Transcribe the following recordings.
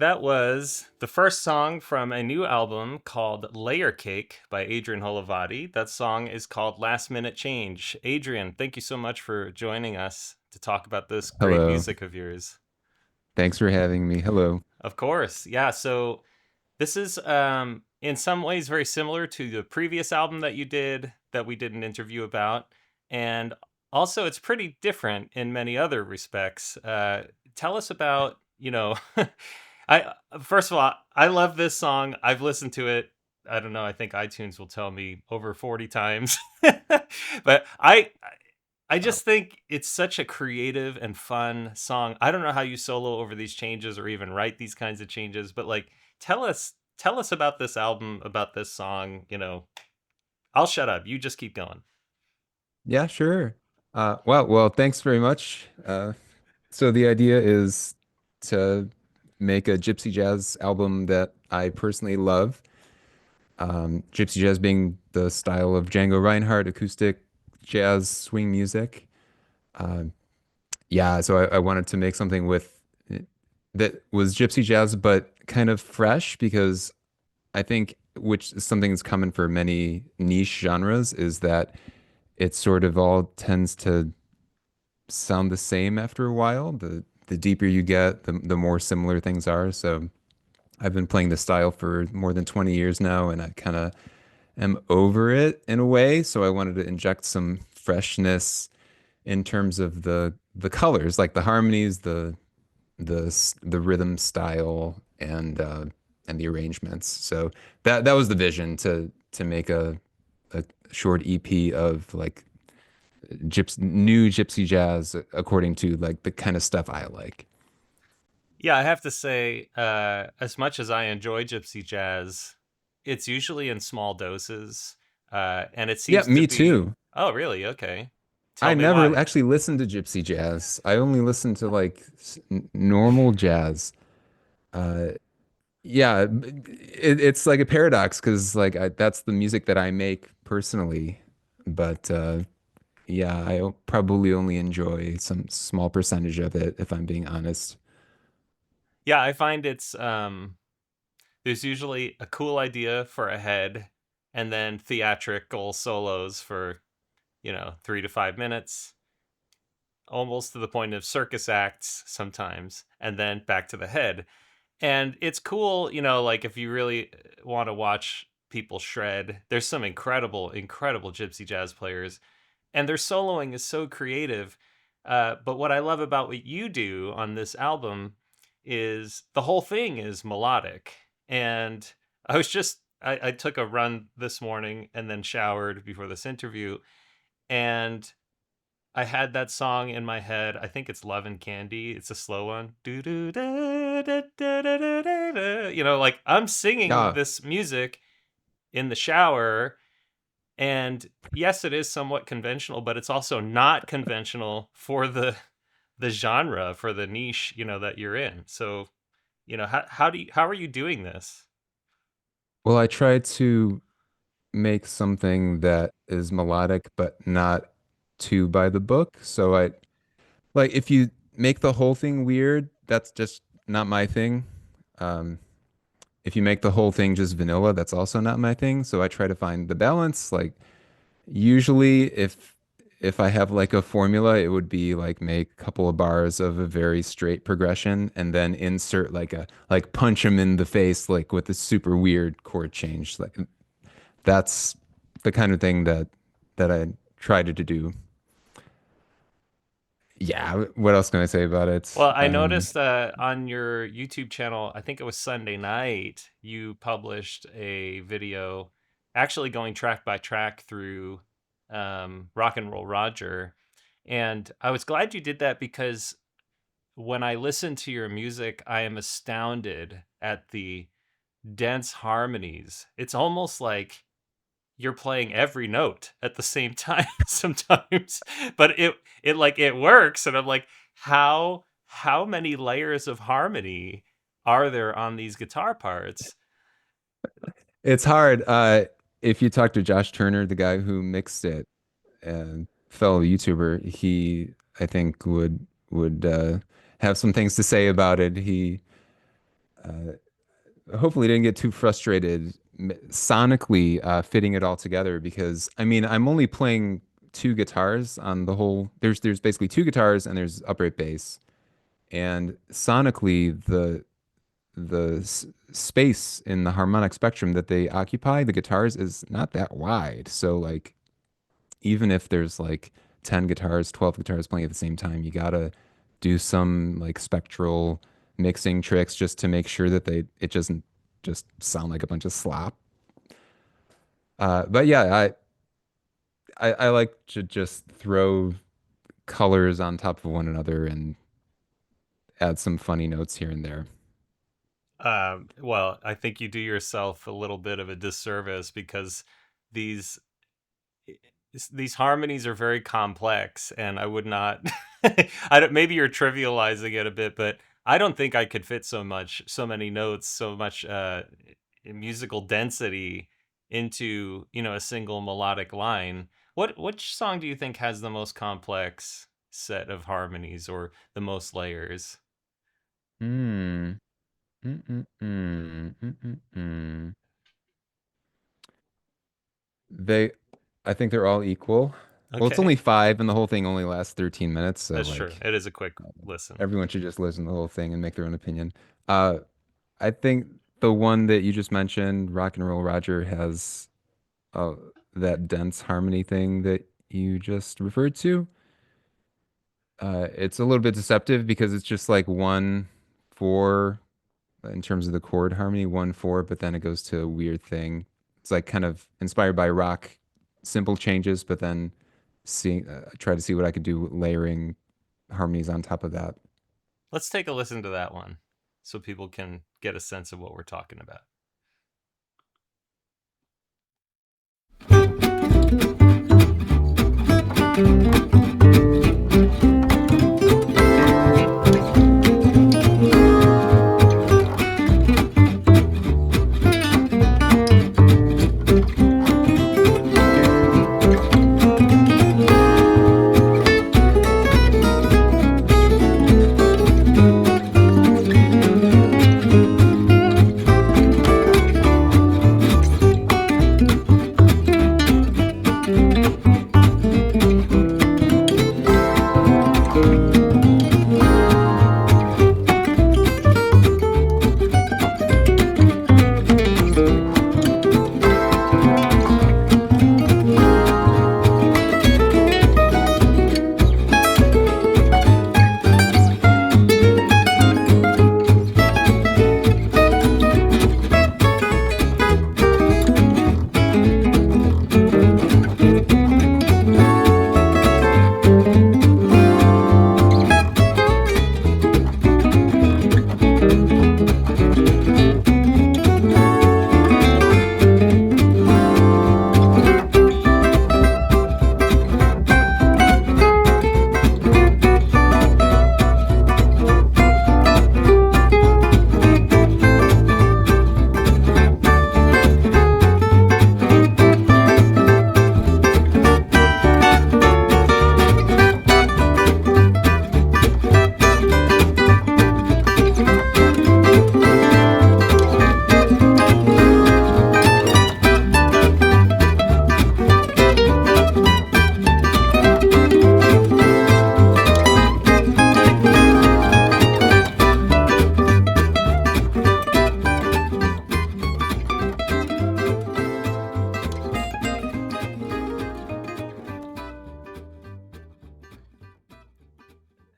that was the first song from a new album called Layer Cake by Adrian Holovaty. That song is called Last Minute Change. Adrian, thank you so much for joining us to talk about this great Hello. music of yours. Thanks for having me. Hello. Of course. Yeah, so this is in some ways very similar to the previous album that you did that we did an interview about. And also, it's pretty different in many other respects. Tell us about, I first of all, I love this song. I've listened to it. I don't know. I think iTunes will tell me over 40 times. But I Wow. just think it's such a creative and fun song. I don't know how you solo over these changes or even write these kinds of changes, but like tell us about this album, about this song, I'll shut up. You just keep going. Yeah, sure. Well, thanks very much. So the idea is to make a gypsy jazz album that I personally love. Gypsy jazz being the style of Django Reinhardt, acoustic jazz swing music. Uh, yeah, so I wanted to make something with that was gypsy jazz, but kind of fresh because I think, which is something that's common for many niche genres, is that it sort of all tends to sound the same after a while. The deeper you get, the more similar things are. So I've been playing this style for more than 20 years now, and I kind of am over it in a way. So I wanted to inject some freshness in terms of the colors, like the harmonies, the rhythm style, and the arrangements. So that was the vision to make a short EP of like new gypsy jazz according to like the kind of stuff I like. Yeah, I have to say, as much as I enjoy gypsy jazz, it's usually in small doses. And it Yeah, seems to me be, too. oh, really? Okay. Tell I me never why. actually listened to gypsy jazz. I only listened to like normal jazz. Uh, yeah, it's like a paradox because that's the music that I make personally, but yeah, probably only enjoy some small percentage of it if I'm being honest. Yeah, I find there's usually a cool idea for a head and then theatrical solos for, 3 to 5 minutes, almost to the point of circus acts sometimes, and then back to the head. And it's cool, like if you really want to watch people shred, there's some incredible, incredible gypsy jazz players, and their soloing is so creative. But what I love about what you do on this album is the whole thing is melodic. And I took a run this morning and then showered before this interview, and I had that song in my head. I think it's Love and Candy. It's a slow one. Do do da da da da da da da. Like I'm singing Yeah, this music in the shower, and yes, it is somewhat conventional, but it's also not conventional for the genre, for the niche, that you're in. So, how are you doing this? well, I try to make something that is melodic but not too by the book. So I like if you make the whole thing weird, that's just not my thing. Um, if you make the whole thing just vanilla, that's also not my thing. So I try to find the balance. Like usually if I have like a formula, it would be like make a couple of bars of a very straight progression and then insert like punch them in the face like with a super weird chord change. Like that's the kind of thing that I try to do. Yeah, what else can I say about it? Well, I noticed on your YouTube channel, I think it was Sunday night, you published a video actually going track by track through Rock and Roll Roger. And I was glad you did that because when I listen to your music, I am astounded at the dense harmonies. It's almost like you're playing every note at the same time sometimes, but it works, and I'm like, how many layers of harmony are there on these guitar parts? It's hard. If you talk to Josh Turner, the guy who mixed it, and fellow YouTuber, he I think would have some things to say about it. Hopefully didn't get too frustrated sonically fitting it all together because I mean I'm only playing two guitars on the whole. There's basically two guitars and there's upright bass, and sonically the space in the harmonic spectrum that they occupy, the guitars, is not that wide. So like even if there's like 10 guitars, 12 guitars playing at the same time, you gotta do some like spectral mixing tricks just to make sure that it doesn't just sound like a bunch of slop. But yeah, I like to just throw colors on top of one another and add some funny notes here and there. Well, I think you do yourself a little bit of a disservice because these these harmonies are very complex, and I would not. I don't, maybe you're trivializing it a bit, but I don't think I could fit so many notes, so much musical density into a single melodic line. Which song do you think has the most complex set of harmonies or the most layers? Hmm. Mm-mm-mm. They, I think they're all equal. Well, it's only Okay, five, and the whole thing only lasts 13 minutes, so that's true. like It is a quick listen. everyone should just listen to the whole thing and make their own opinion. Uh, I think the one that you just mentioned, Rock and Roll Roger, has uh, that dense harmony thing that you just referred to. It's a little bit deceptive because it's just like 1/4 in terms of the chord harmony, 1/4, but then it goes to a weird thing. It's like kind of inspired by rock, simple changes, but then try to see what I could do layering harmonies on top of that. Let's take a listen to that one so people can get a sense of what we're talking about.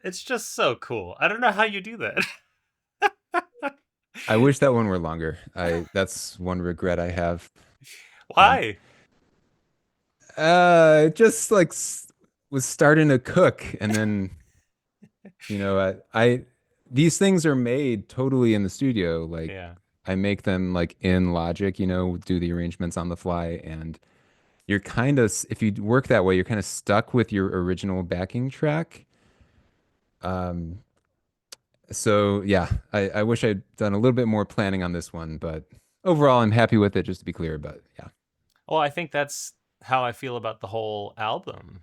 It's just so cool. I don't know how you do that. I wish that one were longer. That's one regret I have. Uh, Why? it just like was starting to cook, and then I these things are made totally in the studio. Like Yeah. I make them like in Logic, do the arrangements on the fly, and you're kind of if you work that way, you're kind of stuck with your original backing track. Um, so yeah, I wish I'd done a little bit more planning on this one, but overall, I'm happy with it. Just to be clear, but yeah, Well, I think that's how I feel about the whole album.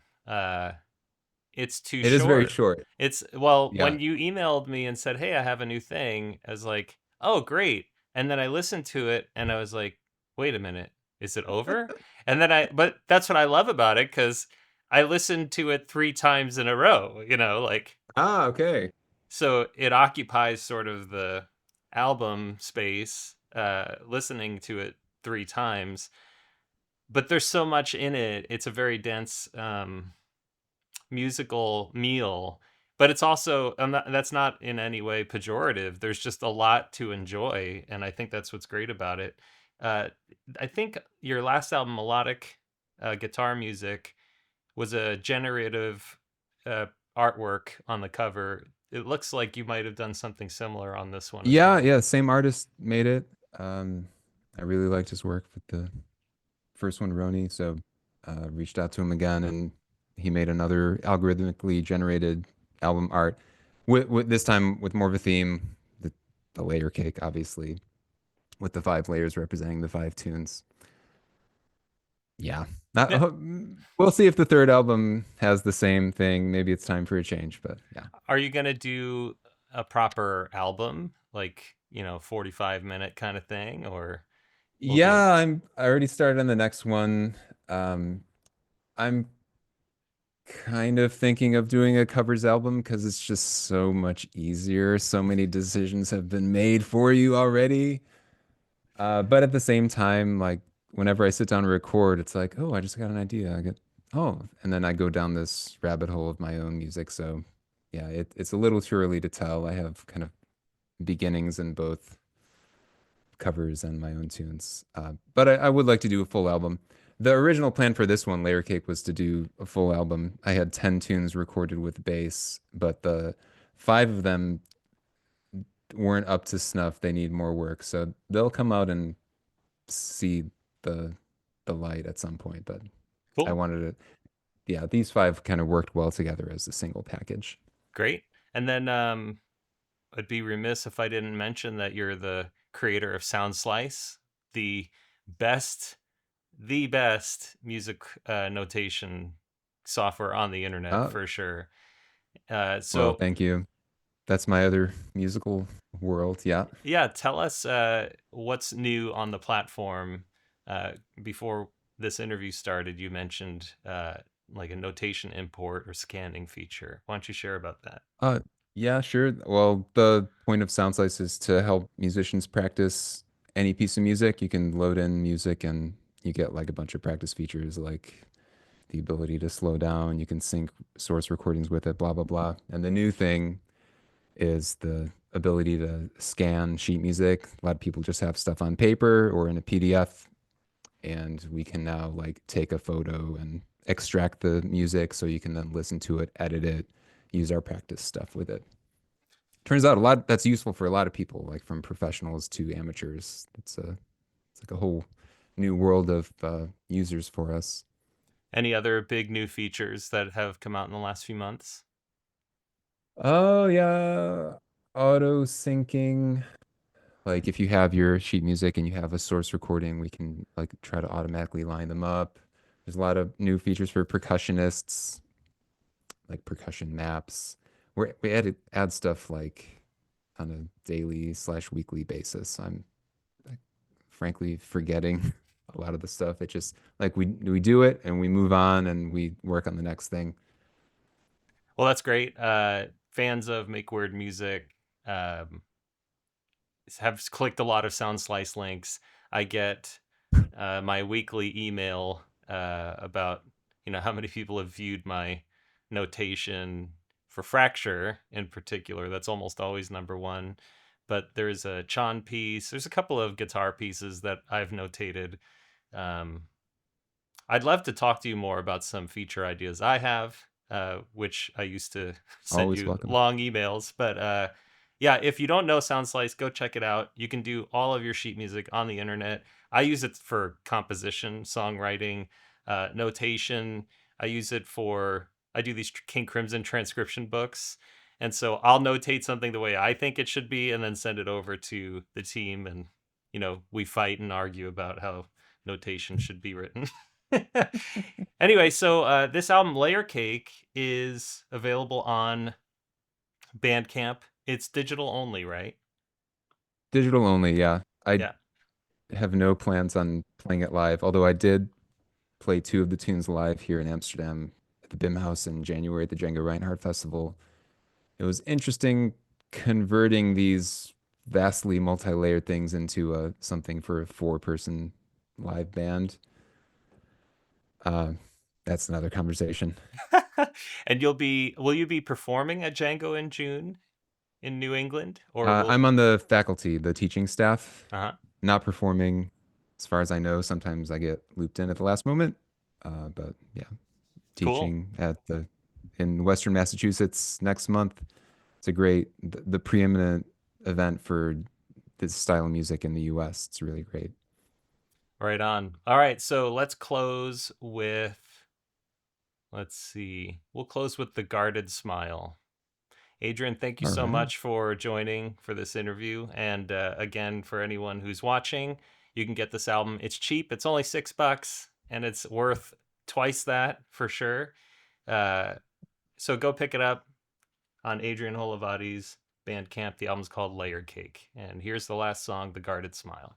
It's too it is very short. short. It's well, Yeah. when you emailed me and said, "Hey, I have a new thing," I was like, oh, great. And then I listened to it and I was like, wait a minute, is it over? And then but that's what I love about it because I listened to it 3 times in a row, like, Ah, okay. so it occupies sort of the album space, listening to it 3 times. But there's so much in it. It's a very dense musical meal, but it's also that's not in any way pejorative. There's just a lot to enjoy, and I think that's what's great about it. Uh, I think your last album, melodic guitar music, was a generative uh, artwork on the cover. It looks like you might have done something similar on this one as Yeah, well. yeah, same artist made it. Um, I really liked his work with the first one, Roni, so reached out to him again, and he made another algorithmically generated album art. With this time with more of a theme, the layer cake, obviously, with the 5 layers representing the 5 tunes. Yeah. Yeah. We'll see if the third album has the same thing. Maybe it's time for a change, but yeah. Are you gonna do a proper album, like 45-minute kind of thing, or will it be? Yeah, I already started on the next one. Um, I'm kind of thinking of doing a covers album because it's just so much easier. So many decisions have been made for you already. But at the same time, like whenever I sit down to record, it's like, oh, I just got an idea. And then I go down this rabbit hole of my own music. So yeah, it's a little too early to tell. I have kind of beginnings in both covers and my own tunes. But I would like to do a full album. The original plan for this one, Layer Cake, was to do a full album. I had 10 tunes recorded with bass, but the 5 of them weren't up to snuff. They need more work. So they'll come out and see the the light at some point. But I Cool. wanted to, yeah, these 5 kind of worked well together as a single package. Great. And then I'd be remiss if I didn't mention that you're the creator of SoundSlice, the best, the best music notation software on the internet Uh, for sure. well, So thank you. That's my other musical world. Yeah. yeah, tell us what's new on the platform. Before this interview started, you mentioned like a notation import or scanning feature. Why don't you share about that? Uh, yeah, sure. Well, the point of SoundSlice is to help musicians practice any piece of music. You can load in music and you get like a bunch of practice features like the ability to slow down. You can sync source recordings with it, blah, blah, blah. And the new thing is the ability to scan sheet music. A lot of people just have stuff on paper or in a PDF, and we can now like take a photo and extract the music so you can then listen to it, edit it, use our practice stuff with it. Turns out a lot that's useful for a lot of people, like from professionals to amateurs. It's like a whole new world of users for us. Any other big new features that have come out in the last few months? Oh yeah, auto syncing. Like if you have your sheet music and you have a source recording, we can like try to automatically line them up. There's a lot of new features for percussionists, like percussion maps. We add stuff like on a daily/weekly basis. I'm like, frankly forgetting a lot of the stuff. It just like we do it and we move on and we work on the next thing. Well, that's great. Fans of Make Weird Music um, have clicked a lot of SoundSlice links. I get my weekly email about how many people have viewed my notation for fracture in particular. That's almost always number one. But there's a Chan piece. There's a couple of guitar pieces that I've notated. Um, I'd love to talk to you more about some feature ideas I have, which I used to send Always you welcome. long emails. But yeah, if you don't know SoundSlice, go check it out. You can do all of your sheet music on the internet. I use it for composition, songwriting, notation. I do these King Crimson transcription books. And so I'll notate something the way I think it should be and then send it over to the team. And, we fight and argue about how notation should be written. Anyway, so this album, Layer Cake, is available on Bandcamp. It's digital only, right? Digital only, yeah. I Yeah. have no plans on playing it live, although I did play two of the tunes live here in Amsterdam at the BIM House in January at the Django Reinhardt Festival. It was interesting converting these vastly multi-layered things into something for a four-person live band. Uh, that's another conversation. And will you be performing at Django in June in New England, or will? I'm on the faculty, the teaching staff, Uh-huh. not performing. As far as I know, sometimes I get looped in at the last moment. But yeah, Cool. teaching at the in Western Massachusetts next month. It's a great, the preeminent event for this style of music in the US. It's really great. Right on. All right, so let's close with, let's see. We'll close with The Guarded Smile. Adrian, thank you All so right. much for joining for this interview. And again, for anyone who's watching, you can get this album. It's cheap. It's only $6, and it's worth twice that for sure. Uh, so go pick it up on Adrian Holovaty's Bandcamp. The album's called Layer Cake. And here's the last song, The Guarded Smile.